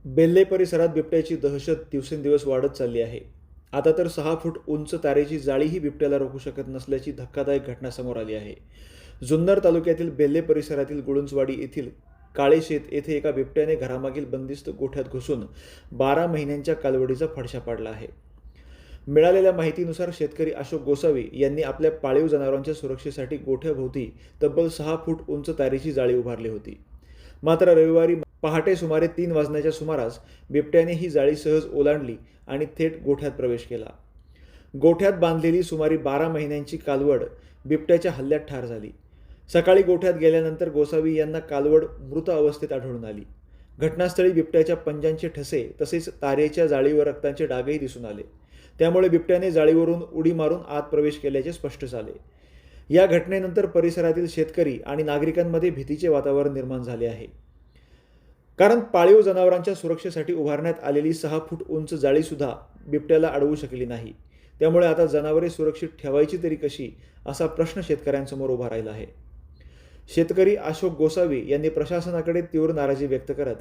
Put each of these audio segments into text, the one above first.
बेल्ले परिसरात बिबट्याची दहशत दिवसेंदिवस वाढत चालली आहे. आता तर 6 फूट उंच तारेची जाळीही बिबट्याला रोखू शकत नसल्याची धक्कादायक घटना समोर आली आहे. जुन्नर तालुक्यातील बेल्ले परिसरातील गुळुंचवाडी येथील काळेशेत येथे एका बिबट्याने घरामागील बंदिस्त गोठ्यात घुसून 12 महिन्यांच्या कालवडीचा फडशा पाडला आहे. मिळालेल्या माहितीनुसार शेतकरी अशोक गोसावी यांनी आपल्या पाळीव जनावरांच्या सुरक्षेसाठी गोठ्याभोवती तब्बल 6 फूट उंच तारेची जाळी उभारली होती. मात्र रविवारी पहाटे सुमारे 3 वाजण्याच्या सुमारास बिबट्याने ही जाळी सहज ओलांडली आणि थेट गोठ्यात प्रवेश केला. गोठ्यात बांधलेली सुमारे 12 महिन्यांची कालवड बिबट्याच्या हल्ल्यात ठार झाली. सकाळी गोठ्यात गेल्यानंतर गोसावी यांना कालवड मृत अवस्थेत आढळून आली. घटनास्थळी बिबट्याच्या पंजांचे ठसे तसेच तारेच्या जाळीवर रक्ताचे डागही दिसून आले. त्यामुळे बिबट्याने जाळीवरून उडी मारून आत प्रवेश केल्याचे स्पष्ट झाले. या घटनेनंतर परिसरातील शेतकरी आणि नागरिकांमध्ये भीतीचे वातावरण निर्माण झाले आहे. कारण पाळीव जनावरांच्या सुरक्षेसाठी उभारण्यात आलेली 6 फूट उंच जाळीसुद्धा बिबट्याला अडवू शकली नाही. त्यामुळे आता जनावरे सुरक्षित ठेवायची तरी कशी असा प्रश्न शेतकऱ्यांसमोर उभा राहिला आहे. शेतकरी अशोक गोसावी यांनी प्रशासनाकडे तीव्र नाराजी व्यक्त करत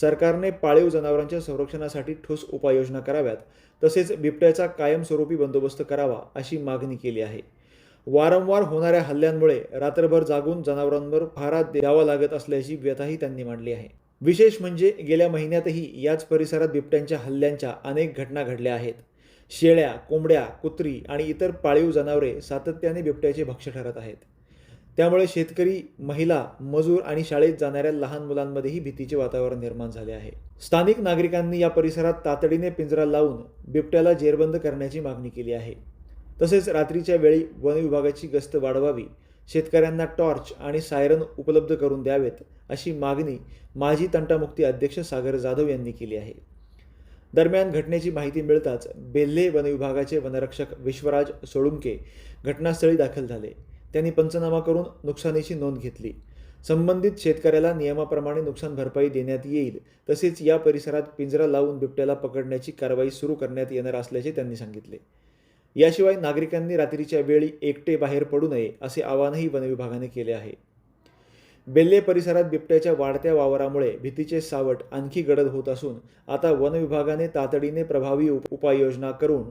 सरकारने पाळीव जनावरांच्या संरक्षणासाठी ठोस उपाययोजना कराव्यात तसेच बिबट्याचा कायमस्वरूपी बंदोबस्त करावा अशी मागणी केली आहे. वारंवार होणाऱ्या हल्ल्यांमुळे रात्रभर जागून जनावरांवर पहारा द्यावा लागत असल्याची व्यथाही त्यांनी मांडली आहे. विशेष म्हणजे गेल्या महिन्यातही याच परिसरात बिबट्यांच्या हल्ल्यांच्या अनेक घटना घडल्या आहेत. शेळ्या, कोंबड्या, कुत्री आणि इतर पाळीव जनावरे सातत्याने बिबट्याचे भक्ष्य ठरत आहेत. त्यामुळे शेतकरी, महिला, मजूर आणि शाळेत जाणाऱ्या लहान मुलांमध्येही भीतीचे वातावरण निर्माण झाले आहे. स्थानिक नागरिकांनी या परिसरात तातडीने पिंजरा लावून बिबट्याला जेरबंद करण्याची मागणी केली आहे. तसेच रात्रीच्या वेळी वन विभागाची गस्त वाढवावी, शेतकऱ्यांना टॉर्च आणि सायरन उपलब्ध करून द्यावेत अशी मागणी माजी तंटामुक्ती अध्यक्ष सागर जाधव यांनी केली आहे. दरम्यान घटनेची माहिती मिळताच बेल्ले वन विभागाचे वनरक्षक विश्वराज सोळुंके घटनास्थळी दाखल झाले. त्यांनी पंचनामा करून नुकसानीची नोंद घेतली. संबंधित शेतकऱ्याला नियमाप्रमाणे नुकसान भरपाई देण्यात येईल तसेच या परिसरात पिंजरा लावून बिबट्याला पकडण्याची कारवाई सुरू करण्यात येणार असल्याचे त्यांनी सांगितले. याशिवाय नागरिकांनी रात्रीच्या वेळी एकटे बाहेर पडू नये असे आवाहनही वन विभागाने केले आहे. बेल्ले परिसरात बिबट्याच्या वाढत्या वावरामुळे भीतीचे सावट आणखी गडद होत असून आता वन विभागाने तातडीने प्रभावी उपाययोजना करून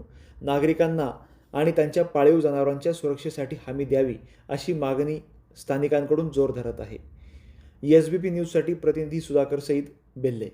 नागरिकांना आणि त्यांच्या पाळीव जनावरांच्या सुरक्षेसाठी हमी द्यावी अशी मागणी स्थानिकांकडून जोर धरत आहे. SBP न्यूजसाठी प्रतिनिधी सुधाकर सईद, बेल्ले.